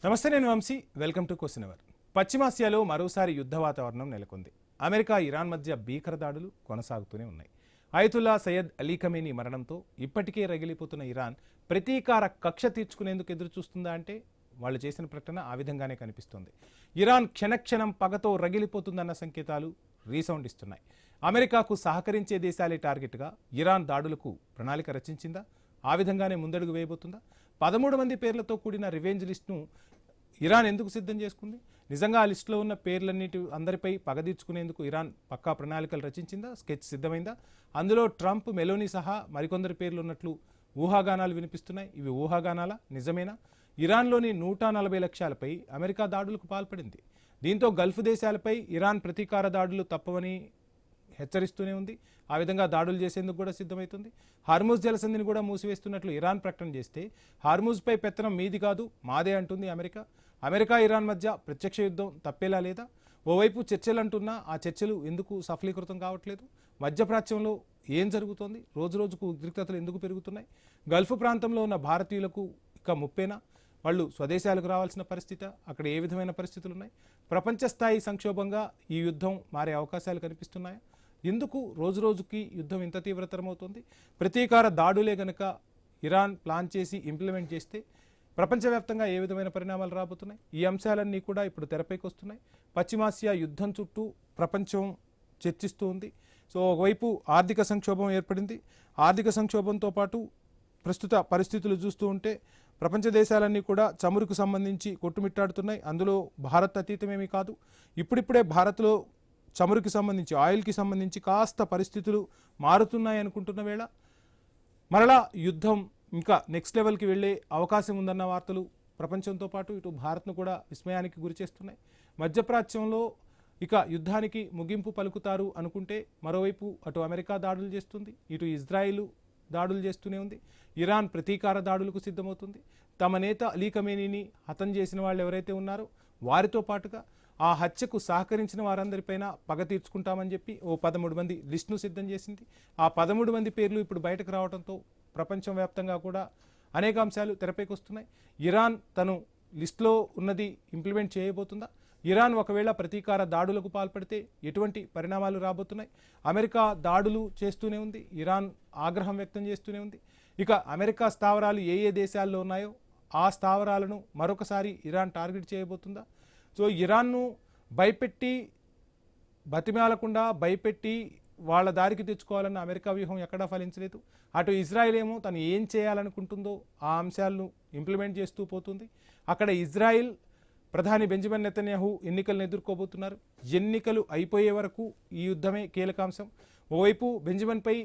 నమస్తే, నేను Vamsi. Welcome to question hour. పశ్చిమాసియాలో మరోసారి యుద్ధ వాతావరణం నెలకొంది. అమెరికా ఇరాన్ మధ్య భీకర దాడులు కొనసాగుతూనే ఉన్నాయి. అయతుల్లా సయ్యద్ అలీ ఖమేనీ మరణంతో ఇప్పటికే రగిలిపోతున్న ఇరాన్ ప్రతీకార కక్ష తీర్చుకునేందుకు ఎదురు చూస్తుందా అంటే వాళ్ళు చేసిన ప్రకటన ఆ విధంగానే కనిపిస్తోంది. ఇరాన్ క్షణక్షణం పగతో రగిలిపోతుందన్న సంకేతాలు రీసౌండ్ ఇస్తున్నాయి. అమెరికాకు సహకరించే దేశాలే టార్గెట్గా ఇరాన్ దాడులకు ప్రణాళిక రచించిందా? ఆ విధంగానే ముందడుగు వేయబోతుందా? 13 మంది పేర్లతో కూడిన రివెంజ్ లిస్ట్ను ఇరాన్ ఎందుకు సిద్ధం చేసుకుంది? నిజంగా ఆ లిస్టులో ఉన్న పేర్లన్నిటి అందరిపై పగ తీర్చుకునేందుకు ఇరాన్ పక్కా ప్రణాళికలు రచించిందా? స్కెచ్ సిద్ధమైందా? అందులో ట్రంప్, మెలోనీ సహా మరికొందరు పేర్లు ఉన్నట్లు ఊహాగానాలు వినిపిస్తున్నాయి. ఇవి ఊహాగానాలా? నిజమేనా? ఇరాన్లోని 140 లక్ష్యాలపై అమెరికా దాడులకు పాల్పడింది. దీంతో గల్ఫ్ దేశాలపై ఇరాన్ ప్రతీకార దాడులు తప్పవని హెచ్చరిస్తూనే ఉంది. ఆ విధంగా దాడులు చేసేందుకు కూడా సిద్ధమవుతుంది. హార్మూజ్ జలసంధిని కూడా మూసివేస్తున్నట్లు ఇరాన్ ప్రకటన చేస్తే హార్మూజ్పై పెత్తనం మీది కాదు, మాదే అంటుంది అమెరికా. అమెరికా ఇరాన్ మధ్య ప్రత్యక్ష యుద్ధం తప్పేలా లేదా? ఓవైపు చర్చలు అంటున్నా ఆ చర్చలు ఎందుకు సఫలీకృతం కావట్లేదు? మధ్యప్రాచ్యంలో ఏం జరుగుతోంది? రోజు రోజుకు ఉద్రిక్తతలు ఎందుకు పెరుగుతున్నాయి? గల్ఫ్ ప్రాంతంలో ఉన్న భారతీయులకు ఇక ముప్పేనా? వాళ్ళు స్వదేశాలకు రావాల్సిన పరిస్థితి, అక్కడ ఏ విధమైన పరిస్థితులు ఉన్నాయి? ప్రపంచ స్థాయి సంక్షోభంగా ఈ యుద్ధం మారే అవకాశాలు కనిపిస్తున్నాయా? ఎందుకు రోజు రోజుకి యుద్ధం ఇంత తీవ్రతరమవుతుంది? ప్రతీకార దాడులే గనక ఇరాన్ ప్లాన్ చేసి ఇంప్లిమెంట్ చేస్తే ప్రపంచవ్యాప్తంగా ఏ విధమైన పరిణామాలు రాబోతున్నాయి? ఈ అంశాలన్నీ కూడా ఇప్పుడు తెరపైకి వస్తున్నాయి. పశ్చిమాసియా యుద్ధం చుట్టూ ప్రపంచం చర్చిస్తూ ఉంది. సో ఒకవైపు ఆర్థిక సంక్షోభం ఏర్పడింది. ఆర్థిక సంక్షోభంతో పాటు ప్రస్తుత పరిస్థితులు చూస్తూ ఉంటే ప్రపంచ దేశాలన్నీ కూడా చమురుకు సంబంధించి కొట్టుమిట్టాడుతున్నాయి. అందులో భారత్ అతీతమేమీ కాదు. ఇప్పుడిప్పుడే భారత్లో చమురుకి సంబంధించి, ఆయిల్కి సంబంధించి కాస్త పరిస్థితులు మారుతున్నాయి అనుకుంటున్న వేళ మరలా యుద్ధం ఇంకా నెక్స్ట్ లెవెల్కి వెళ్ళే అవకాశం ఉందన్న వార్తలు ప్రపంచంతో పాటు ఇటు భారత్ను కూడా విస్మయానికి గురిచేస్తున్నాయి. మధ్యప్రాచ్యంలో ఇక యుద్ధానికి ముగింపు పలుకుతారు అనుకుంటే మరోవైపు అటు అమెరికా దాడులు చేస్తుంది, ఇటు ఇజ్రాయిల్ దాడులు చేస్తూనే ఉంది. ఇరాన్ ప్రతీకార దాడులకు సిద్ధమవుతుంది. తమ నేత అలీ ఖమేనీని హతం చేసిన వాళ్ళు ఎవరైతే ఉన్నారో వారితో పాటుగా ఆ హత్యకు సహకరించిన వారందరిపైన పగ తీర్చుకుంటామని చెప్పి 13 మంది లిస్టును సిద్ధం చేసింది. ఆ 13 మంది పేర్లు ఇప్పుడు బయటకు రావడంతో ప్రపంచం వ్యాప్తంగా కూడా అనేక అంశాలు తెరపైకి వస్తున్నాయి. ఇరాన్ తను లిస్టులో ఉన్నది ఇంప్లిమెంట్ చేయబోతుందా? ఇరాన్ ఒకవేళ ప్రతీకార దాడులకు పాల్పడితే ఎటువంటి పరిణామాలు రాబోతున్నాయి? అమెరికా దాడులు చేస్తూనే ఉంది, ఇరాన్ ఆగ్రహం వ్యక్తం చేస్తూనే ఉంది. ఇక అమెరికా స్థావరాలు ఏ ఏ దేశాల్లో ఉన్నాయో ఆ స్థావరాలను మరొకసారి ఇరాన్ టార్గెట్ చేయబోతుందా? సో ఇరాన్ను భయపెట్టి, బతిమాలకుండా భయపెట్టి వాళ్ళ దారికి తెచ్చుకోవాలన్న అమెరికా వ్యూహం ఎక్కడా ఫలించలేదు. అటు ఇజ్రాయెల్ ఏమో తను ఏం చేయాలనుకుంటుందో ఆ అంశాలను ఇంప్లిమెంట్ చేస్తూ పోతుంది. అక్కడ ఇజ్రాయెల్ ప్రధాని బెంజమిన్ నెతన్యాహు ఎన్నికలను ఎదుర్కోబోతున్నారు. ఎన్నికలు అయిపోయే వరకు ఈ యుద్ధమే కీలకాంశం. ఓవైపు బెంజమిన్పై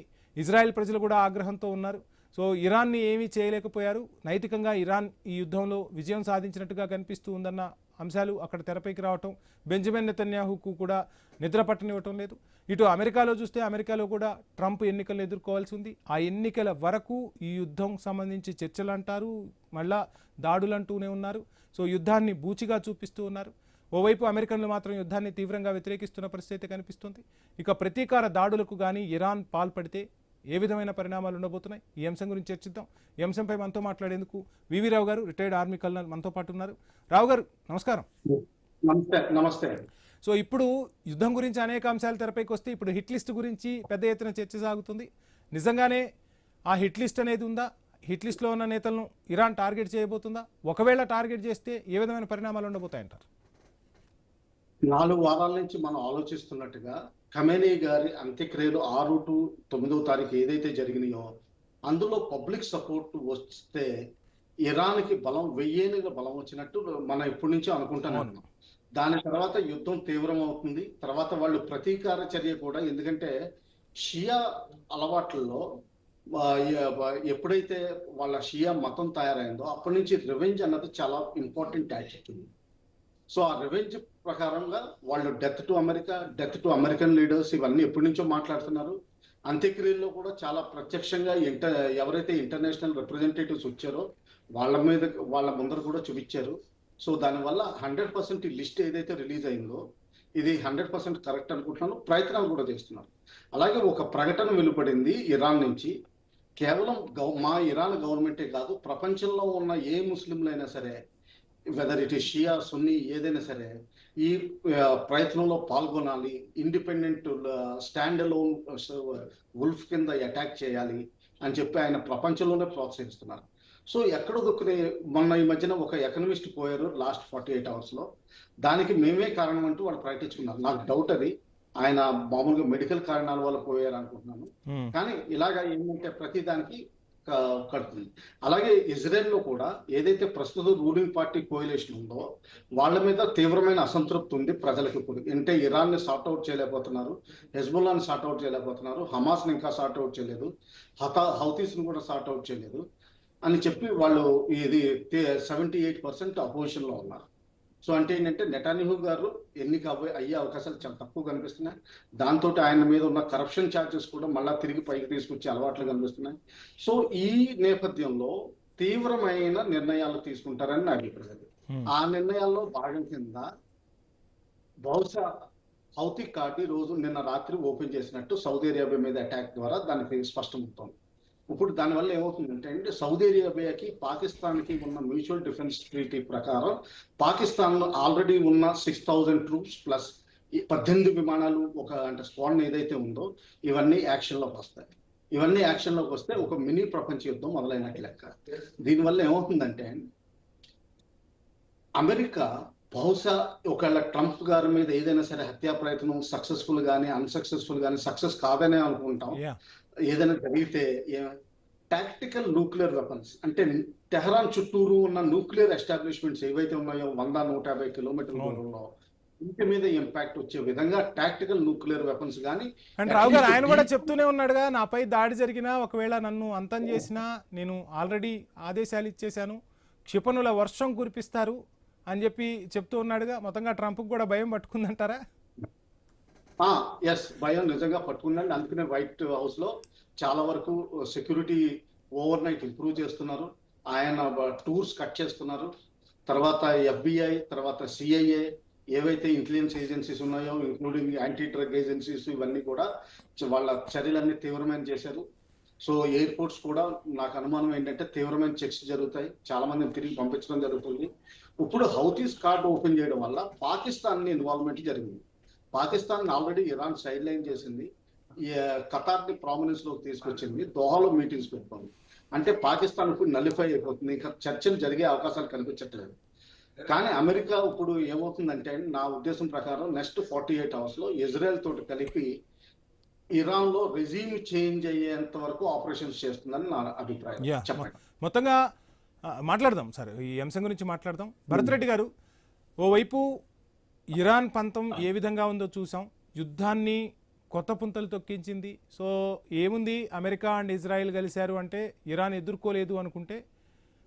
ఇజ్రాయెల్ ప్రజలు కూడా ఆగ్రహంతో ఉన్నారు. సో ఇరాన్ని ఏమీ చేయలేకపోయారు, నైతికంగా ఇరాన్ ఈ యుద్ధంలో విజయం సాధించినట్టుగా కనిపిస్తూ ఉందన్న అంశాలు అక్కడ తెరపైకి రావటం బెంజమిన్ నెతన్యాహుకు కూడా నిద్ర పట్టనివ్వటం లేదు. ఇటు అమెరికాలో చూస్తే అమెరికాలో కూడా ట్రంప్ ఎన్నికలను ఎదుర్కోవాల్సి ఉంది. ఆ ఎన్నికల వరకు ఈ యుద్ధం సంబంధించి చర్చలు అంటారు, మళ్ళా దాడులు అంటూనే ఉన్నారు. సో యుద్ధాన్ని బూచిగా చూపిస్తూ ఉన్నారు. ఓవైపు అమెరికన్లు మాత్రం యుద్ధాన్ని తీవ్రంగా వ్యతిరేకిస్తున్న పరిస్థితి కనిపిస్తుంది. ఇక ప్రతీకార దాడులకు కానీ ఇరాన్ పాల్పడితే ఏ విధమైన పరిణామాలు ఉండబోతున్నాయి? ఈ అంశం గురించి చర్చిద్దాం. ఈ అంశంపై మనతో మాట్లాడేందుకు వివి రావు గారు, రిటైర్డ్ ఆర్మీ కల్నల్ మనతో పాటు ఉన్నారు. రావు గారు నమస్కారం. నమస్తే. సో ఇప్పుడు యుద్ధం గురించి అనేక అంశాలు తెరపైకి వస్తే ఇప్పుడు హిట్ లిస్ట్ గురించి పెద్ద ఎత్తున చర్చ సాగుతుంది. నిజంగానే ఆ హిట్ లిస్ట్ అనేది ఉందా? హిట్ లిస్ట్లో ఉన్న నేతలను ఇరాన్ టార్గెట్ చేయబోతుందా? ఒకవేళ టార్గెట్ చేస్తే ఏ విధమైన పరిణామాలు ఉండబోతాయంటారు? 4 వారాల నుంచి మనం ఆలోచిస్తున్నట్టుగా ఖమేనీ గారి అంత్యక్రియలు 6 to 9వ తారీఖు ఏదైతే జరిగినాయో అందులో పబ్లిక్ సపోర్ట్ వస్తే ఇరాన్కి బలం వెయ్యేనుగా బలం వచ్చినట్టు మనం ఇప్పటి నుంచి అనుకుంటున్నాం. దాని తర్వాత యుద్ధం తీవ్రం అవుతుంది. తర్వాత వాళ్ళు ప్రతీకార చర్య కూడా, ఎందుకంటే షియా అలవాట్లలో ఎప్పుడైతే వాళ్ళ షియా మతం తయారైందో అప్పటి నుంచి రివెంజ్ అన్నది చాలా ఇంపార్టెంట్ యాక్టివిటీ. సో ఆ రివెంజ్ ప్రకారంగా వాళ్ళు డెత్ టు అమెరికన్ లీడర్స్ ఇవన్నీ ఎప్పటి నుంచో మాట్లాడుతున్నారు. అంత్యక్రియల్లో కూడా చాలా ప్రత్యక్షంగా ఎవరైతే ఇంటర్నేషనల్ రిప్రజెంటేటివ్స్ వచ్చారో వాళ్ళ ముందర కూడా చూపించారు. సో దానివల్ల 100% ఈ లిస్ట్ ఏదైతే రిలీజ్ అయిందో ఇది 100% కరెక్ట్ అనుకుంటున్నాను. ప్రయత్నాలు కూడా చేస్తున్నారు. అలాగే ఒక ప్రకటన వెలువడింది ఇరాన్ నుంచి. కేవలం మా ఇరాన్ గవర్నమెంటే కాదు, ప్రపంచంలో ఉన్న ఏ ముస్లింలైనా సరే వెదర్ ఇట్ ఈస్ షియా సున్నీ ఏదైనా సరే ఈ ప్రయత్నంలో పాల్గొనాలి, ఇండిపెండెంట్ స్టాండ్ అలోన్ వుల్ఫ్ కింద అటాక్ చేయాలి అని చెప్పి ఆయన ప్రపంచంలోనే ప్రోత్సహిస్తున్నారు. సో ఎక్కడో దొక్కునే మొన్న ఈ మధ్యన ఒక ఎకనమిస్ట్ పోయారు లాస్ట్ 48 hours లో, దానికి మేమే కారణం అంటూ వాళ్ళు ప్రకటించుకున్నారు. నాకు డౌట్ అది ఆయన మామూలుగా మెడికల్ కారణాల వల్ల పోయారు అనుకుంటున్నాను. కానీ ఇలాగా ఏంటంటే ప్రతి దానికి కడుతుంది. అలాగే ఇజ్రాయెల్లో కూడా ఏదైతే ప్రస్తుత రూలింగ్ పార్టీ కోయలేషన్ ఉందో వాళ్ళ మీద తీవ్రమైన అసంతృప్తి ఉంది ప్రజలకు. ఇప్పుడు అంటే ఇరాన్ని సార్ట్అవుట్ చేయలేకపోతున్నారు, హెజ్బుల్లాని సార్ట్అవుట్ చేయలేకపోతున్నారు, హమాస్ని ఇంకా సార్ట్అవుట్ చేయలేదు, హౌతీస్ని కూడా సార్ట్అవుట్ చేయలేదు అని చెప్పి వాళ్ళు ఇది 78% అపోజిషన్ లో ఉన్నారు. సో అంటే ఏంటంటే నెటాన్యాహు గారు ఎన్నిక అయ్యే అవకాశాలు చాలా తక్కువ కనిపిస్తున్నాయి. దాంతో ఆయన మీద ఉన్న కరప్షన్ ఛార్జెస్ కూడా మళ్ళా తిరిగి పైకి తీసుకొచ్చే అలవాట్లు కనిపిస్తున్నాయి. సో ఈ నేపథ్యంలో తీవ్రమైన నిర్ణయాలు తీసుకుంటారని నా అభిప్రాయం. ఆ నిర్ణయాల్లో భాగం కింద బహుశా హౌతీ కార్డ్ రోజు నిన్న రాత్రి ఓపెన్ చేసినట్టు సౌదీ అరేబియా మీద అటాక్ ద్వారా దానికి స్పష్టమవుతోంది. ఇప్పుడు దానివల్ల ఏమవుతుందంటే అండి, సౌదీ అరేబియాకి పాకిస్తాన్కి ఉన్న మ్యూచువల్ డిఫెన్స్ ట్రీటీ ప్రకారం పాకిస్తాన్లో ఆల్రెడీ ఉన్న 6000 ట్రూప్స్ ప్లస్ 18 విమానాలు ఒక అంటే స్క్వాడ్ ఏదైతే ఉందో ఇవన్నీ యాక్షన్లోకి వస్తాయి. ఇవన్నీ యాక్షన్లోకి వస్తే ఒక మినీ ప్రపంచ యుద్ధం మొదలైనట్టు లెక్క. దీనివల్ల ఏమవుతుందంటే అమెరికా బహుశా ఒకవేళ ట్రంప్ గారి మీద ఏదైనా సరే హత్యా ప్రయత్నం సక్సెస్ఫుల్ కానీ అన్సక్సెస్ఫుల్ కానీ సక్సెస్ కాదనే అనుకుంటాం. ఏదైనా జరిగితే టాక్టికల్ న్యూక్లియర్ వెపన్స్ అంటే టెహరాన్ చుట్టూరు ఉన్న న్యూక్లియర్ ఎస్టాబ్లిష్మెంట్స్ ఏవైతే ఉన్నాయో 100-150 కిలోమీటర్ల దూరంలో ఇంటి మీద ఇంపాక్ట్ వచ్చే విధంగా టాక్టికల్ న్యూక్లియర్ వెపన్స్ కానీ. అంటే రావు గారు ఆయన కూడా చెప్తూనే ఉన్నాడుగా, నాపై దాడి జరిగినా ఒకవేళ నన్ను అంతం చేసినా నేను ఆల్రెడీ ఆదేశాలు ఇచ్చేశాను, క్షిపణుల వర్షం కురిపిస్తారు అని చెప్పి చెప్తూ ఉన్నాడుగా. మొత్తంగా ట్రంప్కి కూడా భయం పట్టుకుందంటారా? ఎస్, భయం నిజంగా పట్టుకుందండి. అందుకనే వైట్ హౌస్ లో చాలా వరకు సెక్యూరిటీ ఓవర్ నైట్ ఇంప్రూవ్ చేస్తున్నారు. ఆయన టూర్స్ కట్ చేస్తున్నారు. తర్వాత FBI, తర్వాత CIA ఏవైతే ఇంటెలిజెన్స్ ఏజెన్సీస్ ఉన్నాయో ఇంక్లూడింగ్ యాంటీ డ్రగ్ ఏజెన్సీస్ ఇవన్నీ కూడా వాళ్ళ చర్యలన్నీ తీవ్రమైన చేశారు. సో ఎయిర్పోర్ట్స్ కూడా నాకు అనుమానం ఏంటంటే తీవ్రమైన చెక్స్ జరుగుతాయి, చాలా మందిని తిరిగి పంపించడం జరుగుతుంది. ఇప్పుడు హౌతీస్ కార్డ్ ఓపెన్ చేయడం వల్ల పాకిస్తాన్ ఇన్వాల్వ్మెంట్ జరిగింది. Pakistan already Iran side line చేసింది, ఖతార్ ని ప్రామినెన్స్ లోకి తీసుకొచ్చింది, దోహాలో మీటింగ్స్ పెట్టుకుంది. అంటే పాకిస్తాన్ ఇప్పుడు నలిఫై అయిపోతుంది, ఇంకా చర్చలు జరిగే అవకాశాలు కనిపించట్లేదు. కానీ అమెరికా ఇప్పుడు ఏమవుతుందంటే నా ఉద్దేశం ప్రకారం నెక్స్ట్ 48 hours లో ఇజ్రాయెల్ తోటి కలిపి ఇరాన్ లో రెజీమ్ చేంజ్ అయ్యేంత వరకు ఆపరేషన్స్ చేస్తుందని నా అభిప్రాయం. చెప్పండి. మొత్తంగా మాట్లాడదాం సార్, ఈ అంశం గురించి మాట్లాడదాం. భరత్ రెడ్డి గారు, ఓవైపు ఇరాన్ పంతం ఏ విధంగా ఉందో చూసాం, యుద్ధాన్ని కొత్త పుంతలు తొక్కించింది. సో ఏముంది, అమెరికా అండ్ ఇజ్రాయెల్ కలిశారు అంటే ఇరాన్ ఎదుర్కోలేదు అనుకుంటే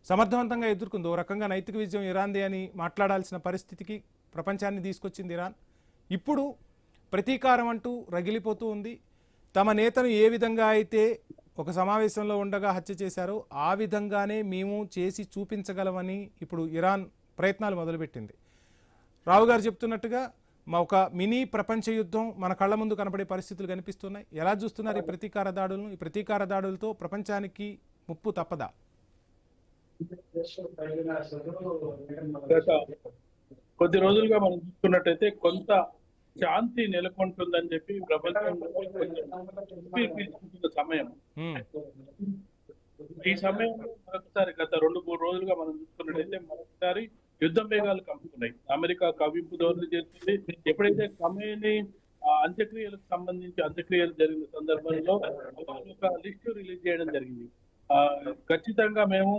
సమర్థవంతంగా ఎదుర్కొంది. ఓ రకంగా నైతిక విజయం ఇరాన్దే అని మాట్లాడాల్సిన పరిస్థితికి ప్రపంచాన్ని తీసుకొచ్చింది ఇరాన్. ఇప్పుడు ప్రతీకారం అంటూ రగిలిపోతూ ఉంది. తమ నేతను ఏ విధంగా అయితే ఒక సమావేశంలో ఉండగా హత్య చేశారో ఆ విధంగానే మేము చేసి చూపించగలమని ఇప్పుడు ఇరాన్ ప్రయత్నాలు మొదలుపెట్టింది. రావు గారు చెప్తున్నట్టుగా ఒక మినీ ప్రపంచ యుద్ధం మన కళ్ళ ముందు కనబడే పరిస్థితులు కనిపిస్తున్నాయి. ఎలా చూస్తున్నారు ఈ ప్రతీకార దాడులను? ఈ ప్రతీకార దాడులతో ప్రపంచానికి ముప్పు తప్పదా? కొద్ది రోజులుగా మనం చూస్తున్నట్టయితే కొంత శాంతి నెలకొంటుందని చెప్పి ప్రపంచంలో సమయం. ఈ సమయంలో మరొకసారి గత 2-3 రోజులుగా మనం చూసుకున్నట్టయితే మరొకసారి యుద్ధ వేగాలు కంపుతున్నాయి. అమెరికా కవింపు ధోరణి చేస్తుంది. ఎప్పుడైతే ఖమేనీ అంత్యక్రియలకు సంబంధించి అంత్యక్రియలు జరిగిన సందర్భంలో ఒక లిస్టు రిలీజ్ చేయడం జరిగింది. ఖచ్చితంగా మేము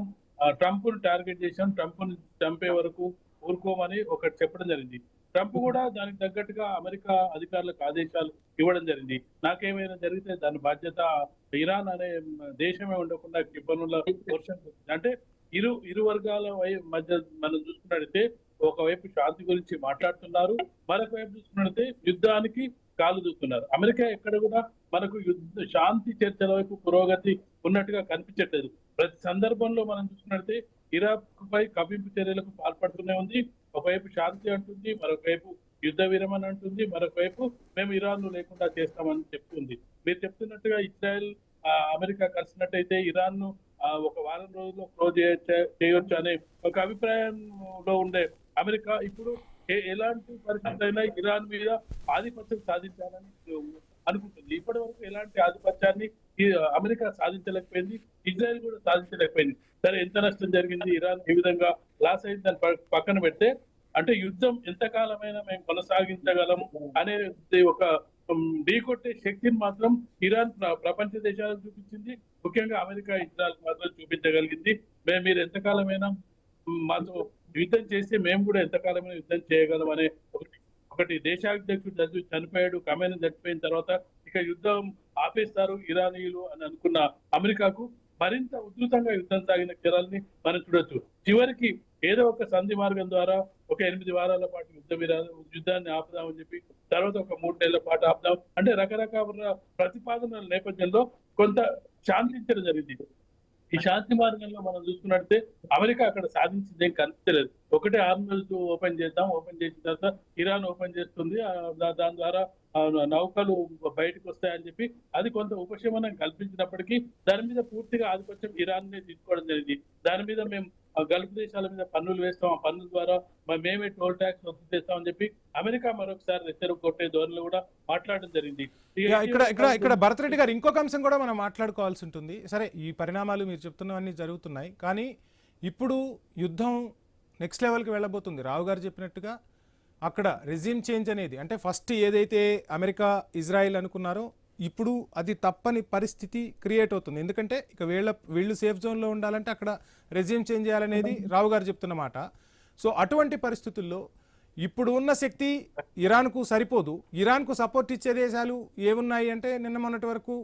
ట్రంప్ ను టార్గెట్ చేశాం, ట్రంప్ ను చంపే వరకు ఊరుకోమని ఒకటి చెప్పడం జరిగింది. ట్రంప్ కూడా దానికి తగ్గట్టుగా అమెరికా అధికారులకు ఆదేశాలు ఇవ్వడం జరిగింది. నాకేమైనా జరిగితే దాని బాధ్యత ఇరాన్ అనే దేశమే ఉండకుండా క్షిపణుల వర్షం. అంటే ఇరు వర్గాల మధ్య మనం చూసుకున్నట్టయితే ఒకవైపు శాంతి గురించి మాట్లాడుతున్నారు, మరొక వైపు చూసుకున్నట్టయితే యుద్ధానికి కాలు దూస్తున్నారు. అమెరికా ఎక్కడ కూడా మనకు శాంతి చర్చల వైపు పురోగతి ఉన్నట్టుగా కనిపించట్లేదు. ప్రతి సందర్భంలో మనం చూసుకున్నట్టయితే ఇరాక్ పై కవింపు చర్యలకు పాల్పడుతూనే ఉంది. ఒకవైపు శాంతి అంటుంది, మరొక వైపు యుద్ధ విరమణ అంటుంది, మరొక వైపు మేము ఇరాన్ ను లేకుండా చేస్తామని చెప్తుంది. మీరు చెప్తున్నట్టుగా ఇజ్రాయెల్ అమెరికా కలిసినట్టయితే ఇరాన్ ను ఒక వారం రోజుల్లో క్లోజ్ చేయొచ్చు అనే ఒక అభిప్రాయంలో ఉండే అమెరికా ఇప్పుడు ఎలాంటి పరిస్థితి అయినా ఇరాన్ మీద ఆధిపత్యం సాధించాలని అనుకుంటుంది. ఇప్పటి వరకు ఎలాంటి ఆధిపత్యాన్ని అమెరికా సాధించలేకపోయింది, ఇజ్రాయెల్ కూడా సాధించలేకపోయింది. సరే, ఎంత నష్టం జరిగింది, ఇరాన్ ఏ విధంగా లాస్ అయింది దాన్ని పక్కన పెడితే, అంటే యుద్ధం ఎంతకాలమైనా మేము కొనసాగించగలము అనేది ఒక ఢీకొట్టే శక్తిని మాత్రం ఇరాన్ ప్రపంచ దేశాలకు చూపించింది. ముఖ్యంగా అమెరికా, ఇజ్రాయెల్ మాత్రం చూపించగలిగింది. మీరు ఎంతకాలమైనా మాతో యుద్ధం చేస్తే మేము కూడా ఎంతకాలమైనా యుద్ధం చేయగలం అనే ఒకటి దేశాధ్యక్షుడు చనిపోయాడు, ఖమేనీ చనిపోయిన తర్వాత ఇక యుద్ధం ఆపేస్తారు ఇరానీయులు అని అనుకున్న అమెరికాకు మరింత ఉధృతంగా యుద్ధం సాగిన క్షణాలని మనం చూడొచ్చు. చివరికి ఏదో ఒక సంధి మార్గం ద్వారా ఒక 8 వారాల పాటు యుద్ధాన్ని ఆపుదామని చెప్పి, తర్వాత ఒక 3 నెలల పాటు ఆపుదాం అంటే రకరకాల ప్రతిపాదనల నేపథ్యంలో కొంత శాంతించడం జరిగింది. ఈ శాంతి మార్గంలో మనం చూసుకున్నట్టే అమెరికా అక్కడ సాధించింది ఏం కనిపించలేదు. ఒకటే ఆర్మల్స్ ఓపెన్ చేద్దాం, ఓపెన్ చేసిన తర్వాత ఇరాన్ ఓపెన్ చేస్తుంది, దాని ద్వారా నౌకలు బయటకు వస్తాయని చెప్పి అది కొంత ఉపశమనం కల్పించినప్పటికీ దాని మీద పూర్తిగా ఆధిపత్యం ఇరాన్ నే తీసుకోవడం జరిగింది. దాని మీద మేము గల్ఫ్ దేశాల మీద పన్నులు వేస్తాం, ఆ పన్నుల ద్వారా మేమే టోల్ ట్యాక్స్ వసూలు చేస్తామని చెప్పి అమెరికా మరొకసారి రెచ్చరు కొట్టే ధోరణిలో కూడా మాట్లాడడం జరిగింది. ఇక్కడ భరత్ రెడ్డి గారు ఇంకొక అంశం కూడా మనం మాట్లాడుకోవాల్సి ఉంటుంది. సరే, ఈ పరిణామాలు మీరు చెప్తున్నవన్నీ జరుగుతున్నాయి, కానీ ఇప్పుడు యుద్ధం నెక్స్ట్ లెవెల్కి వెళ్ళబోతుంది. రావు గారు చెప్పినట్టుగా అక్కడ రెజ్యూమ్ చేంజ్ అనేది, అంటే ఫస్ట్ ఏదైతే అమెరికా ఇజ్రాయిల్ అనుకున్నారో ఇప్పుడు అది తప్పని పరిస్థితి క్రియేట్ అవుతుంది. ఎందుకంటే ఇక వీళ్ళు సేఫ్ జోన్లో ఉండాలంటే అక్కడ రెజ్యూమ్ చేంజ్ చేయాలనేది రావు గారు చెప్తున్న మాట. సో అటువంటి పరిస్థితుల్లో ఇప్పుడు ఉన్న శక్తి ఇరాన్కు సరిపోదు. ఇరాన్కు సపోర్ట్ ఇచ్చే దేశాలు ఏమున్నాయి అంటే నిన్న మొన్నటి వరకు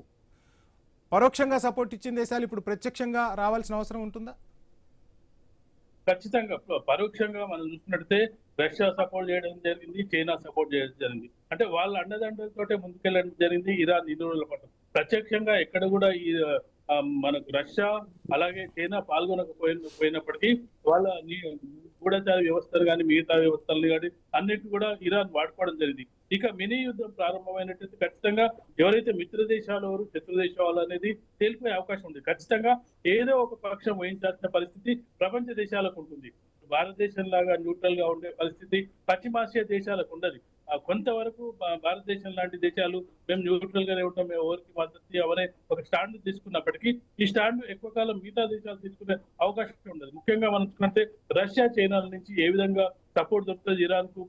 పరోక్షంగా సపోర్ట్ ఇచ్చిన దేశాలు ఇప్పుడు ప్రత్యక్షంగా రావాల్సిన అవసరం ఉంటుందా? ఖచ్చితంగా పరోక్షంగా మనం చూసుకున్నట్టే రష్యా సపోర్ట్ చేయడం జరిగింది, చైనా సపోర్ట్ చేయడం జరిగింది. అంటే వాళ్ళ అండదండలతోటే ముందుకెళ్ళడం జరిగింది ఇరాన్ ఇన్ని రోజుల పాటు. ప్రత్యక్షంగా ఎక్కడ కూడా ఈ మనకు రష్యా అలాగే చైనా పాల్గొనకపోయినప్పటికీ వాళ్ళ గూఢచార వ్యవస్థలు కానీ మిగతా వ్యవస్థలు కానీ అన్నిటి కూడా ఇరాన్ వాడుకోవడం జరిగింది. ఇక మినీ యుద్ధం ప్రారంభమైనట్టు ఖచ్చితంగా ఎవరైతే మిత్ర దేశాలు ఎవరు శత్రు దేశాలు అనేది తేలిపోయే అవకాశం ఉంది. ఖచ్చితంగా ఏదో ఒక పక్షం వహించాల్సిన పరిస్థితి ప్రపంచ దేశాలకు ఉంటుంది. భారతదేశం లాగా న్యూట్రల్ గా ఉండే పరిస్థితి పశ్చిమాసియా దేశాలకు ఉండదు. కొంతవరకు భారతదేశం లాంటి దేశాలు మేము న్యూట్రల్ గానే ఉంటాం, మేము ఎవరికి మద్దతు అవనే ఒక స్టాండ్ తీసుకున్నప్పటికీ ఈ స్టాండ్ ఎక్కువ కాలం మిగతా దేశాలు తీసుకునే అవకాశం ఉండదు. ముఖ్యంగా మనం చూసుకుంటే రష్యా చైనాల నుంచి ఏ విధంగా సపోర్ట్ దొరుకుతుంది ఇరాన్కు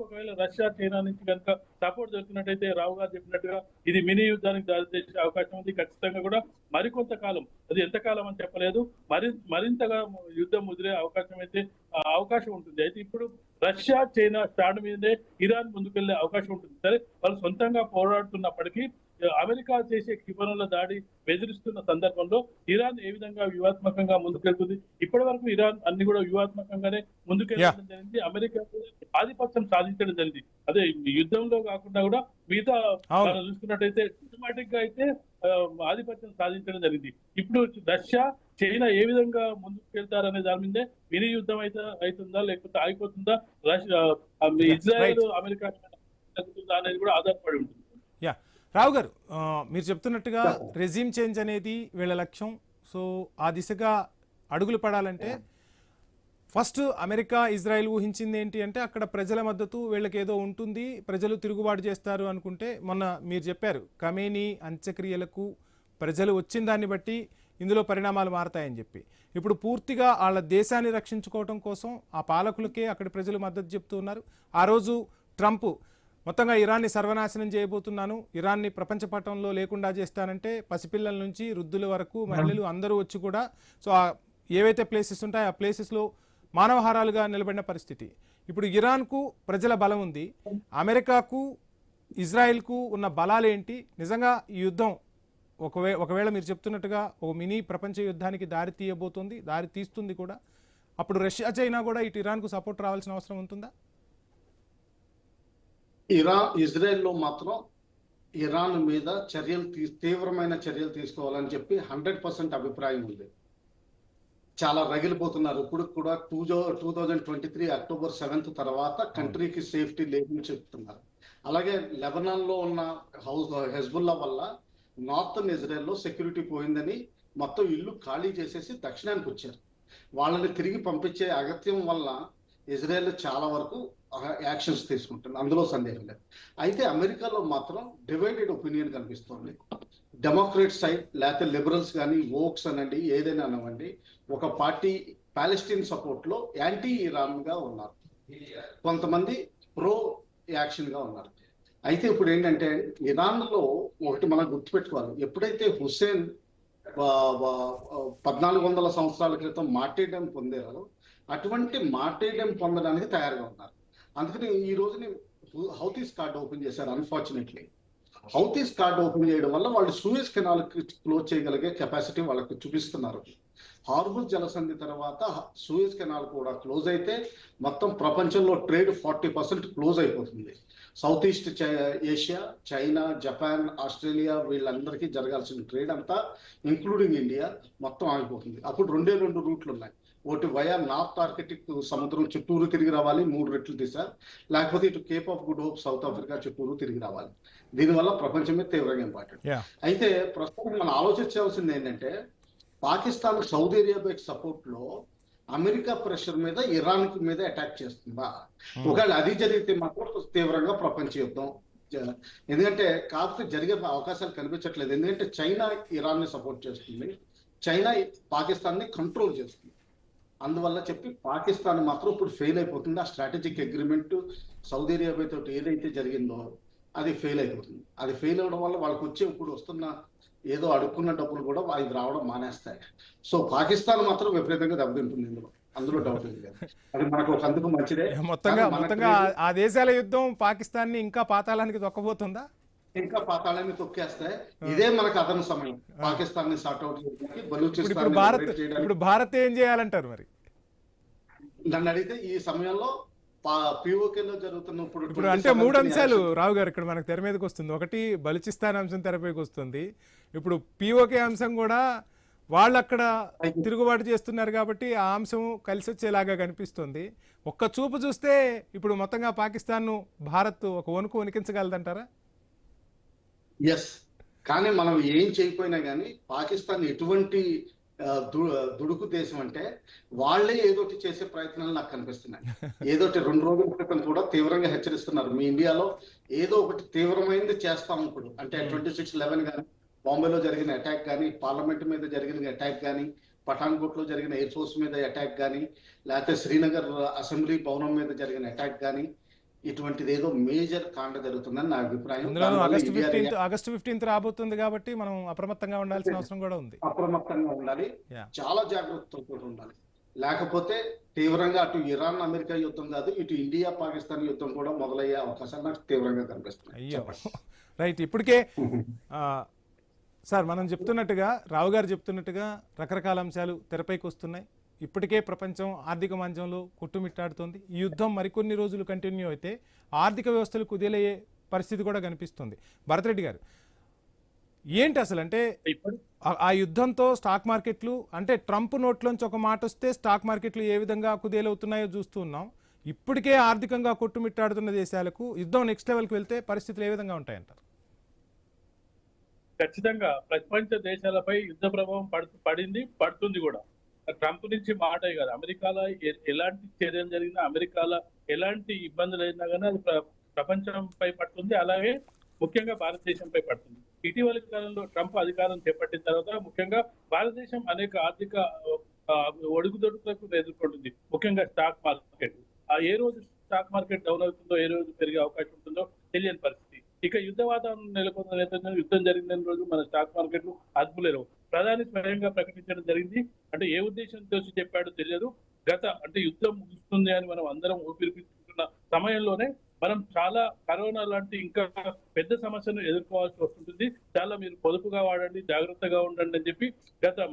ఒకవేళ రష్యా చైనా నుంచి కనుక సపోర్ట్ దొరికినట్టయితే రావు గారు చెప్పినట్టుగా ఇది మినీ యుద్ధానికి దారితీసే అవకాశం ఉంది. ఖచ్చితంగా కూడా మరికొంత కాలం, అది ఎంతకాలం అని చెప్పలేదు, మరింతగా యుద్ధం ముదిరే అవకాశం ఉంటుంది. అయితే ఇప్పుడు రష్యా చైనా స్టాండ్ మీదే ఇరాన్ ముందుకెళ్లే అవకాశం ఉంటుంది. సరే, వాళ్ళు సొంతంగా పోరాడుతున్నప్పటికీ అమెరికా చేసే క్షిపణుల దాడి బెదిరిస్తున్న సందర్భంలో ఇరాన్ ఏ విధంగా వ్యూహాత్మకంగా ముందుకెళ్తుంది? ఇప్పటి వరకు ఇరాన్ అన్ని కూడా వ్యూహాత్మకంగానే ముందుకెళ్ళడం జరిగింది, అమెరికా ఆధిపత్యం సాధించడం జరిగింది. అదే యుద్ధంలో కాకుండా కూడా మిగతా మనం చూసుకున్నట్టయితే సిస్టమాటిక్ గా అయితే ఆధిపత్యం సాధించడం జరిగింది. ఇప్పుడు రష్యా చైనా ఏ విధంగా ముందుకు వెళ్తారనే దాని మీదే మినీ యుద్ధం అవుతుందా లేకపోతే ఆగిపోతుందా, ఇజ్రాయెల్ అమెరికా అనేది కూడా ఆధారపడి ఉంటుంది. రావు గారు, మీరు చెప్తున్నట్టుగా రెజ్యూమ్ చేంజ్ అనేది వీళ్ళ లక్ష్యం. సో ఆ దిశగా అడుగులు పడాలంటే ఫస్ట్ అమెరికా ఇజ్రాయెల్ ఊహించింది ఏంటి అంటే అక్కడ ప్రజల మద్దతు వీళ్ళకి ఏదో ఉంటుంది, ప్రజలు తిరుగుబాటు చేస్తారు అనుకుంటే, మొన్న మీరు చెప్పారు ఖమేనీ అంత్యక్రియలకు ప్రజలు వచ్చిన దాన్ని బట్టి ఇందులో పరిణామాలు మారతాయని చెప్పి, ఇప్పుడు పూర్తిగా వాళ్ళ దేశాన్ని రక్షించుకోవడం కోసం ఆ పాలకులకే అక్కడి ప్రజలు మద్దతు చెప్తూ ఉన్నారు. ఆ రోజు ట్రంప్ మొత్తంగా ఇరాన్ని సర్వనాశనం చేయబోతున్నాను, ఇరాన్ని ప్రపంచ పటంలో లేకుండా చేస్తానంటే పసిపిల్లల నుంచి వృద్ధుల వరకు మహిళలు అందరూ వచ్చి కూడా సో ఏవైతే ప్లేసెస్ ఉంటాయో ఆ ప్లేసెస్లో మానవహారాలుగా నిలబడిన పరిస్థితి. ఇప్పుడు ఇరాన్కు ప్రజల బలం ఉంది, అమెరికాకు ఇజ్రాయెల్కు ఉన్న బలాలేంటి? నిజంగా ఈ యుద్ధం ఒకవేళ మీరు చెప్తున్నట్టుగా ఒక మినీ ప్రపంచ యుద్ధానికి దారి తీయబోతుంది, దారి తీస్తుంది కూడా. అప్పుడు రష్యా చైనా కూడా ఇటు ఇరాన్కు సపోర్ట్ రావాల్సిన అవసరం ఉంటుందా? ఇజ్రాయెల్లో మాత్రం ఇరాన్ మీద తీవ్రమైన చర్యలు తీసుకోవాలని చెప్పి 100% అభిప్రాయం ఉంది. చాలా రగిలిపోతున్నారు. ఇప్పుడు కూడా 2023 అక్టోబర్ 7 తర్వాత కంట్రీకి సేఫ్టీ లేదని చెప్తున్నారు. అలాగే లెబనాన్ లో ఉన్న హెజ్బుల్లా వల్ల నార్థన్ ఇజ్రాయెల్లో సెక్యూరిటీ పోయిందని మొత్తం ఇల్లు ఖాళీ చేసేసి దక్షిణానికి వచ్చారు. వాళ్ళని తిరిగి పంపించే అగత్యం వల్ల ఇజ్రాయెల్ చాలా వరకు యాక్షన్స్ తీసుకుంటుంది, అందులో సందేహం లేదు. అయితే అమెరికాలో మాత్రం డివైడెడ్ ఒపీనియన్ కనిపిస్తోంది. డెమోక్రేట్ సైడ్ లేకపోతే లిబరల్స్ కానీ వోక్స్ అనండి ఏదైనా అనండి, ఒక పార్టీ పాలెస్టీన్ సపోర్ట్ లో యాంటీ ఇరాన్ గా ఉన్నారు, కొంతమంది ప్రో యాక్షన్ గా ఉన్నారు. అయితే ఇప్పుడు ఏంటంటే ఇరాన్ లో ఒకటి మనం గుర్తుపెట్టుకోవాలి, ఎప్పుడైతే హుస్సేన్ 1400 సంవత్సరాల క్రితం మార్టీర్డమ్ పొందారో అటువంటి మార్టీర్డమ్ పొందడానికి తయారుగా ఉన్నారు. అందుకని ఈ రోజుని హౌతీస్ కార్డ్ ఓపెన్ చేశారు. అన్ఫార్చునేట్లీ హౌతీస్ కార్డ్ ఓపెన్ చేయడం వల్ల వాళ్ళు సూయజ్ కెనాల్ క్లోజ్ చేయగలిగే కెపాసిటీ వాళ్ళకి చూపిస్తున్నారు. హార్బుల్ జలసంధి తర్వాత సూయజ్ కెనాల్ కూడా క్లోజ్ అయితే మొత్తం ప్రపంచంలో ట్రేడ్ 40% క్లోజ్ అయిపోతుంది. South east Asia, China, Japan, Australia వీళ్ళందరికీ జరగాల్సిన ట్రేడ్ అంతా ఇంక్లూడింగ్ ఇండియా మొత్తం ఆగిపోతుంది. అప్పుడు 2 రూట్లు ఉన్నాయి. ఒకటి వయా నార్త్ ఆర్కిటిక్ సముద్రం చుట్టూరు తిరిగి రావాలి 3 రెట్లు దిశ, లేకపోతే ఇటు Cape of good hope south Africa చుట్టూరు తిరిగి రావాలి. దీనివల్ల ప్రపంచమే తీవ్రంగా ఇంపార్టెంట్. అయితే ప్రస్తుతం మనం ఆలోచించాల్సింది ఏంటంటే పాకిస్తాన్ సౌదీ అరేబియాకి సపోర్ట్ లో అమెరికా ప్రెషర్ మీద ఇరాన్ మీద అటాక్ చేస్తుందా? ఒకవేళ అది జరిగితే మాత్రం తీవ్రంగా ప్రపంచ యుద్ధం. ఎందుకంటే కాకపోతే జరిగే అవకాశాలు కనిపించట్లేదు. ఎందుకంటే చైనా ఇరాన్ ని సపోర్ట్ చేస్తుంది, చైనా పాకిస్తాన్ ని కంట్రోల్ చేస్తుంది. అందువల్ల చెప్పి పాకిస్తాన్ మాత్రం ఇప్పుడు ఫెయిల్ అయిపోతుంది. ఆ స్ట్రాటజిక్ అగ్రిమెంట్ సౌదీ అరేబియా తోటి ఏదైతే జరిగిందో అది ఫెయిల్ అయిపోతుంది. అది ఫెయిల్ అవడం వల్ల వాళ్ళకి వచ్చే ఇప్పుడు వస్తున్న ఏదో అడుక్కున్న డబ్బులు కూడా వాళ్ళకి రావడం మానేస్తాయి. సో పాకిస్తాన్ మాత్రం విపరీతంగా దెబ్బతింటుంది అందులో డౌట్ లేదు. అది మనకు ఒక అందుకు మంచిదే. మొత్తంగా ఆ దేశాల యుద్ధం పాకిస్తాన్ ని ఇంకా పాతాళానికి తొక్కబోతుందా? ఇంకా పాతాళాన్ని తొక్కేస్తాయి. ఇదే మనకు అదన సమయం పాకిస్తాన్ ని సార్ట్అవుట్ చేయడానికి. బలూచిస్తాన్ ఇప్పుడు భారత్ ఏం చేయాలంటారు మరి? నన్ను అడిగితే ఈ సమయంలో పిఓకేలో జరుగుతున్న ఇప్పుడు అంటే 3 అంశాలు రావు గారు ఇక్కడ మనకు తెర మీదకి వస్తుంది. ఒకటి బలూచిస్తాన్ అంశం తెరపైకి వస్తుంది. ఇప్పుడు పిఓకే అంశం కూడా వాళ్ళు అక్కడ తిరుగుబాటు చేస్తున్నారు కాబట్టి ఆ అంశం కలిసి వచ్చేలాగా కనిపిస్తుంది. ఒక్క చూపు చూస్తే ఇప్పుడు మొత్తంగా పాకిస్తాన్ భారత్ ఒక వణికించగలదంటారా? ఎస్, కానీ మనం ఏం చేయకపోయినా కానీ పాకిస్తాన్ ఎటువంటి దుడుకు దేశం అంటే వాళ్లే ఏదోటి చేసే ప్రయత్నాలు నాకు కనిపిస్తున్నాయి. ఏదోటి 2 రోజుల క్రితం కూడా తీవ్రంగా హెచ్చరిస్తున్నారు, మీ ఇండియాలో ఏదో ఒకటి తీవ్రమైనది చేస్తాం ఇప్పుడు. అంటే 26/11 కానీ, బాంబేలో జరిగిన అటాక్ కానీ, పార్లమెంట్ మీద జరిగిన అటాక్ కానీ, పఠాన్కోట్ లో జరిగిన ఎయిర్ ఫోర్స్ మీద అటాక్ కానీ, లేకపోతే శ్రీనగర్ అసెంబ్లీ భవనం మీద జరిగిన అటాక్ కానీ, ఇటువంటిది ఏదో మేజర్ కాండ జరుగుతుందని నా అభిప్రాయం. ఆగస్టు 15 రాబోతుంది కాబట్టి మనం అప్రమత్తంగా ఉండాల్సిన అవసరం కూడా ఉంది. అప్రమత్తంగా ఉండాలి, చాలా జాగ్రత్తతో ఉండాలి. లేకపోతే తీవ్రంగా అటు ఇరాన్ అమెరికా యుద్ధం కాదు, ఇటు ఇండియా పాకిస్తాన్ యుద్ధం కూడా మొదలయ్యే అవకాశాలు నాకు తీవ్రంగా కనిపిస్తున్నాయి. రైట్, ఇప్పటికే సార్ మనం చెప్తున్నట్టుగా, రావు గారు చెప్తున్నట్టుగా రకరకాల అంశాలు తెరపైకి వస్తున్నాయి. ఇప్పటికే ప్రపంచం ఆర్థిక మాంద్యంలో కొట్టుమిట్టాడుతోంది. ఈ యుద్ధం మరికొన్ని రోజులు కంటిన్యూ అయితే ఆర్థిక వ్యవస్థలు కుదేలయ్యే పరిస్థితి కూడా కనిపిస్తుంది. భరతరెడ్డి గారు ఏంటి అసలు అంటే ఆ యుద్ధంతో స్టాక్ మార్కెట్లు, అంటే ట్రంప్ నోట్లోంచి ఒక మాట వస్తే స్టాక్ మార్కెట్లు ఏ విధంగా కుదేలవుతున్నాయో చూస్తూ ఉన్నాం. ఇప్పటికే ఆర్థికంగా కొట్టుమిట్టాడుతున్న దేశాలకు యుద్ధం నెక్స్ట్ లెవెల్కి వెళ్తే పరిస్థితులు ఏ విధంగా ఉంటాయంటారు? ఖచ్చితంగా ప్రపంచ దేశాలపై యుద్ధ ప్రభావం పడుతుంది కూడా. ట్రంప్ నుంచి మాటే కాదు, అమెరికాలో ఎలాంటి చర్యలు జరిగినా, అమెరికాలో ఎలాంటి ఇబ్బందులు అయినా కానీ అది ప్రపంచంపై పడుతుంది, అలాగే ముఖ్యంగా భారతదేశంపై పడుతుంది. ఇటీవలి కాలంలో ట్రంప్ అధికారం చేపట్టిన తర్వాత ముఖ్యంగా భారతదేశం అనేక ఆర్థిక ఒడుగుదొడుకులకు ఎదుర్కొంటుంది, ముఖ్యంగా స్టాక్ మార్కెట్. ఏ రోజు స్టాక్ మార్కెట్ డౌన్ అవుతుందో, ఏ రోజు పెరిగే అవకాశం ఉంటుందో తెలియని పరిస్థితి. ఇక యుద్ధ వాతావరణం నెలకొన్న నేపథ్యంలో యుద్ధం జరిగిన రోజు మన స్టాక్ మార్కెట్లు అదుపులేరు. ప్రధాని స్వయంగా ప్రకటించడం జరిగింది. అంటే ఏ ఉద్దేశంతో చెప్పాడో తెలియదు. అంటే యుద్ధం ముగుస్తుంది అని మనం అందరం ఊపిరి పీల్చుకుంటున్న సమయంలోనే మనం చాలా కరోనా లాంటి ఇంకా పెద్ద సమస్యను ఎదుర్కోవాల్సి వస్తుంటుంది. చాలా మీరు పొదుపుగా వాడండి, జాగ్రత్తగా ఉండండి అని చెప్పి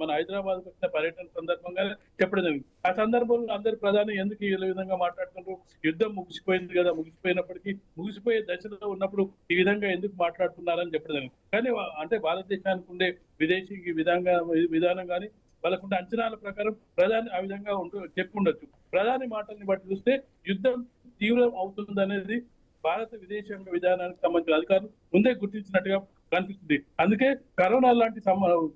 మన హైదరాబాద్ వచ్చిన పర్యటన సందర్భంగా చెప్పడం జరిగింది. ఆ సందర్భంలో అందరు ప్రధాని ఎందుకు ఈ విధంగా మాట్లాడుతున్నారు? యుద్ధం ముగిసిపోయింది కదా, ముగిసిపోయినప్పటికీ ముగిసిపోయే దశలో ఉన్నప్పుడు ఈ విధంగా ఎందుకు మాట్లాడుతున్నారని చెప్పడం జరిగింది. కానీ అంటే భారతదేశానికి ఉండే విదేశీ విధానం కానీ, వాళ్ళకుండే అంచనాల ప్రకారం ప్రధాని ఆ విధంగా చెప్పుండొచ్చు. ప్రధాని మాటల్ని బట్టి చూస్తే యుద్ధం తీవ్రం అవుతుంది అనేది భారత విదేశాంగ విధానానికి సంబంధించిన అధికారులు ముందే గుర్తించినట్టుగా కనిపిస్తుంది. అందుకే కరోనా లాంటి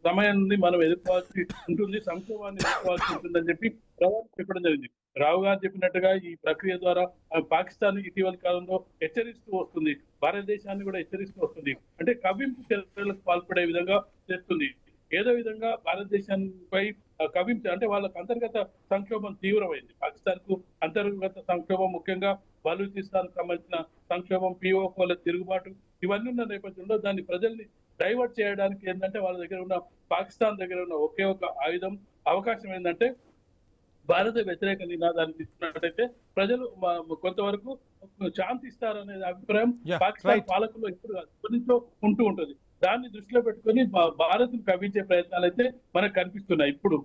సమయాన్ని మనం ఎదుర్కోవాల్సి ఉంటుంది, సంక్షోభాన్ని ఎదుర్కోవాల్సి ఉంటుందని చెప్పి రావు చెప్పడం జరిగింది. రావు గారు చెప్పినట్టుగా ఈ ప్రక్రియ ద్వారా పాకిస్తాన్ ఇటీవల కాలంలో హెచ్చరిస్తూ వస్తుంది, భారతదేశాన్ని కూడా హెచ్చరిస్తూ వస్తుంది. అంటే కవ్వింపు చర్యలకు పాల్పడే విధంగా చేస్తుంది. ఏదో విధంగా భారతదేశంపై కవింపు అంటే వాళ్ళకి అంతర్గత సంక్షోభం తీవ్రమైంది. పాకిస్తాన్ కు అంతర్గత సంక్షోభం, ముఖ్యంగా బలూచిస్తాన్ సంబంధించిన సంక్షోభం, పిఓకోల తిరుగుబాటు ఇవన్నీ ఉన్న నేపథ్యంలో దాన్ని ప్రజల్ని డైవర్ట్ చేయడానికి ఏంటంటే వాళ్ళ దగ్గర ఉన్న పాకిస్తాన్ దగ్గర ఉన్న ఒకే ఒక ఆయుధం, అవకాశం ఏంటంటే భారత వ్యతిరేక నినాదాన్ని తీసుకున్నట్టయితే ప్రజలు కొంతవరకు శాంతి ఇస్తారనే అభిప్రాయం పాకిస్తాన్ పాలకులు ఎప్పుడు ఎప్పటి నుంచో ఉంటూ ఉంటుంది. దాన్ని దృష్టిలో పెట్టుకొని భారత్ కవించే ప్రయత్నాలు అయితే మనకు కనిపిస్తున్నాయి ఇప్పుడు.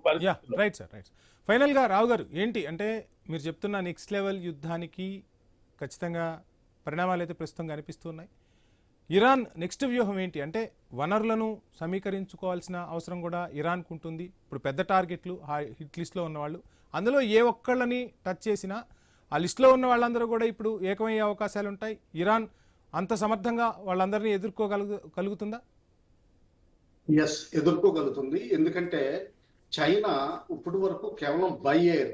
Right sir, right. ఫైనల్ గా రావు గారు ఏంటి అంటే మీరు చెప్తున్న నెక్స్ట్ లెవెల్ యుద్ధానికి ఖచ్చితంగా పరిణామాలు అయితే ప్రస్తుతం కనిపిస్తున్నాయి. ఇరాన్ నెక్స్ట్ వ్యూహం ఏంటి అంటే వనరులను సమీకరించుకోవాల్సిన అవసరం కూడా ఇరాన్కు ఉంటుంది. ఇప్పుడు పెద్ద టార్గెట్లు హిట్ లిస్ట్లో ఉన్నవాళ్ళు, అందులో ఏ ఒక్కళ్ళని టచ్ చేసినా ఆ లిస్టులో ఉన్న వాళ్ళందరూ కూడా ఇప్పుడు ఏకమయ్యే అవకాశాలు ఉంటాయి. ఇరాన్ అంత సమర్థంగా వాళ్ళందరినీ ఎదుర్కోగలుగుతుందా? ఎస్, ఎదుర్కోగలుగుతుంది. ఎందుకంటే చైనా ఇప్పటి వరకు కేవలం బై ఎయిర్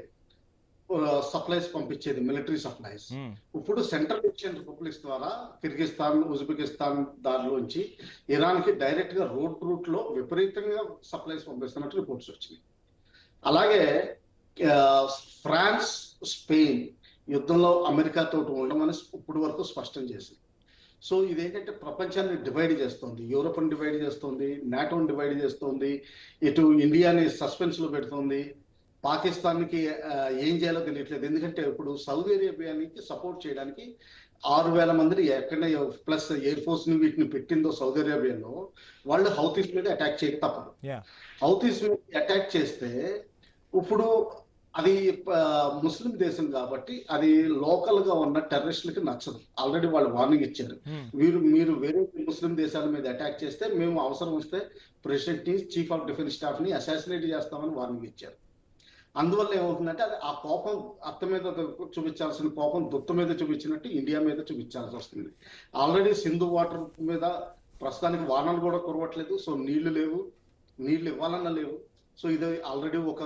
సప్లైస్ పంపించేది, మిలిటరీ సప్లైస్. ఇప్పుడు సెంట్రల్ ఏషియన్ రిపబ్లిక్స్ ద్వారా కిర్గిస్తాన్, ఉజ్బెకిస్తాన్ దారిలోంచి ఇరాన్ కి డైరెక్ట్ గా రోడ్ రూట్ లో విపరీతంగా సప్లైస్ పంపిస్తున్నట్టు రిపోర్ట్స్ వచ్చినాయి. అలాగే ఫ్రాన్స్, స్పెయిన్ యుద్ధంలో అమెరికాతో ఉండమని ఇప్పటి వరకు స్పష్టం చేసింది. సో ఇదేంటంటే ప్రపంచాన్ని డివైడ్ చేస్తుంది, యూరోప్ని డివైడ్ చేస్తుంది, నాటోని డివైడ్ చేస్తుంది, ఇటు ఇండియాని సస్పెన్స్ లో పెడుతుంది, పాకిస్తాన్కి ఏం చేయాలో తెలియట్లేదు. ఎందుకంటే ఇప్పుడు సౌదీ అరేబియానికి సపోర్ట్ చేయడానికి 6,000 మందిని ఎక్కడ ప్లస్ ఎయిర్ ఫోర్స్ ని వీటిని పెట్టిందో సౌదీ అరేబియాలో, వాళ్ళు హౌతీస్ మీద అటాక్ చేయక తప్పదు. హౌతీస్ మీద అటాక్ చేస్తే ఇప్పుడు అది ముస్లిం దేశం కాబట్టి అది లోకల్ గా ఉన్న టెర్రరిస్టులకి నచ్చదు. ఆల్రెడీ వాళ్ళు వార్నింగ్ ఇచ్చారు, మీరు వేరే ముస్లిం దేశాల మీద అటాక్ చేస్తే మేము అవసరం వస్తే ప్రెసిడెంట్ ని, చీఫ్ ఆఫ్ డిఫెన్స్ స్టాఫ్ ని అసాసినేట్ చేస్తామని వార్నింగ్ ఇచ్చారు. అందువల్ల ఏమవుతుందంటే అది ఆ కోపం అత్త మీద చూపించాల్సిన కోపం దుత్త మీద చూపించినట్టు ఇండియా మీద చూపించాల్సి వస్తుంది. ఆల్రెడీ సింధు వాటర్ మీద ప్రస్తుతానికి వానలు కూడా కురవట్లేదు. సో నీళ్లు లేవు, నీళ్లు ఇవ్వాలన్నా లేవు. సో ఇది ఆల్రెడీ ఒక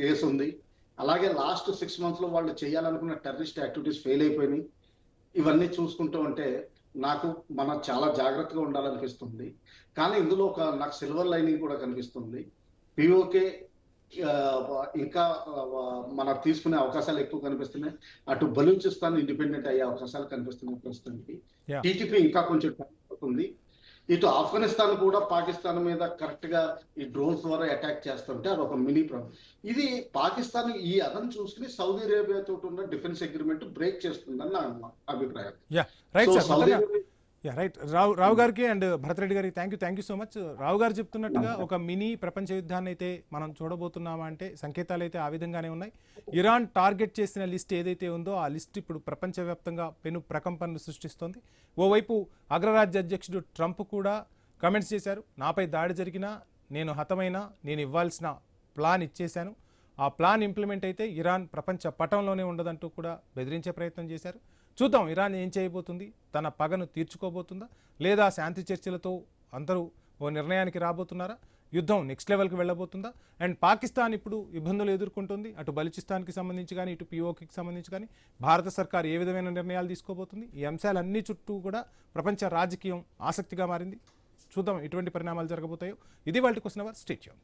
కేసు ఉంది. అలాగే లాస్ట్ 6 months లో వాళ్ళు చేయాలనుకున్న టెర్రరిస్ట్ యాక్టివిటీస్ ఫెయిల్ అయిపోయినాయి. ఇవన్నీ చూసుకుంటూ ఉంటే మనం చాలా జాగ్రత్తగా ఉండాలనిపిస్తుంది. కానీ ఇందులో నాకు సిల్వర్ లైనింగ్ కూడా కనిపిస్తుంది. పిఓకే ఇంకా మనకు తీసుకునే అవకాశాలు ఎక్కువ కనిపిస్తున్నాయి. అటు బలూచిస్తాన్ ఇండిపెండెంట్ అయ్యే అవకాశాలు కనిపిస్తున్నాయి ప్రస్తుతానికి. టీటీపీ ఇంకా కొంచెం టైం పడుతుంది. ఇటు ఆఫ్ఘనిస్తాన్ కూడా పాకిస్తాన్ మీద కరెక్ట్ గా ఈ డ్రోన్స్ ద్వారా అటాక్ చేస్తుంటే అది ఒక మినీ ప్రాబ్లం. ఇది పాకిస్తాన్ ఈ అదను చూసుకుని సౌదీ అరేబియా తోటి ఉన్న డిఫెన్స్ అగ్రిమెంట్ బ్రేక్ చేస్తుందని నా అభిప్రాయం. రైట్. రావు గారికి అండ్ భరత్ రెడ్డి గారికి థ్యాంక్ యూ సో మచ్. రావు గారు చెప్తున్నట్టుగా ఒక మినీ ప్రపంచ యుద్ధాన్ని అయితే మనం చూడబోతున్నామా అంటే సంకేతాలు అయితే ఆ విధంగానే ఉన్నాయి. ఇరాన్ టార్గెట్ చేసిన లిస్ట్ ఏదైతే ఉందో ఆ లిస్ట్ ఇప్పుడు ప్రపంచవ్యాప్తంగా పెను ప్రకంపనలు సృష్టిస్తోంది. ఓవైపు అగ్రరాజ్య అధ్యక్షుడు ట్రంప్ కూడా కమెంట్స్ చేశారు, నాపై దాడి జరిగినా నేను హతమైనా నేను ఇవ్వాల్సిన ప్లాన్ ఇచ్చేశాను, ఆ ప్లాన్ ఇంప్లిమెంట్ అయితే ఇరాన్ ప్రపంచ పటంలోనే ఉండదంటూ కూడా బెదిరించే ప్రయత్నం చేశారు. చూద్దాం ఇరాన్ ఏం చేయబోతుంది, తన పగను తీర్చుకోబోతుందా లేదా శాంతి చర్చలతో అందరూ ఓ నిర్ణయానికి రాబోతున్నారా, యుద్ధం నెక్స్ట్ లెవెల్కి వెళ్ళబోతుందా? అండ్ పాకిస్తాన్ ఇప్పుడు ఇబ్బందులు ఎదుర్కొంటుంది, అటు బలూచిస్తాన్కి సంబంధించి కానీ ఇటు పిఓకేకి సంబంధించి కానీ భారత సర్కార్ ఏ విధమైన నిర్ణయాలు తీసుకోబోతుంది, ఈ అంశాలన్నీ చుట్టూ కూడా ప్రపంచ రాజకీయం ఆసక్తిగా మారింది. చూద్దాం ఎటువంటి పరిణామాలు జరగబోతాయో. ఇది వాళ్ళ క్వశ్చన్ అవర్. Stay tuned.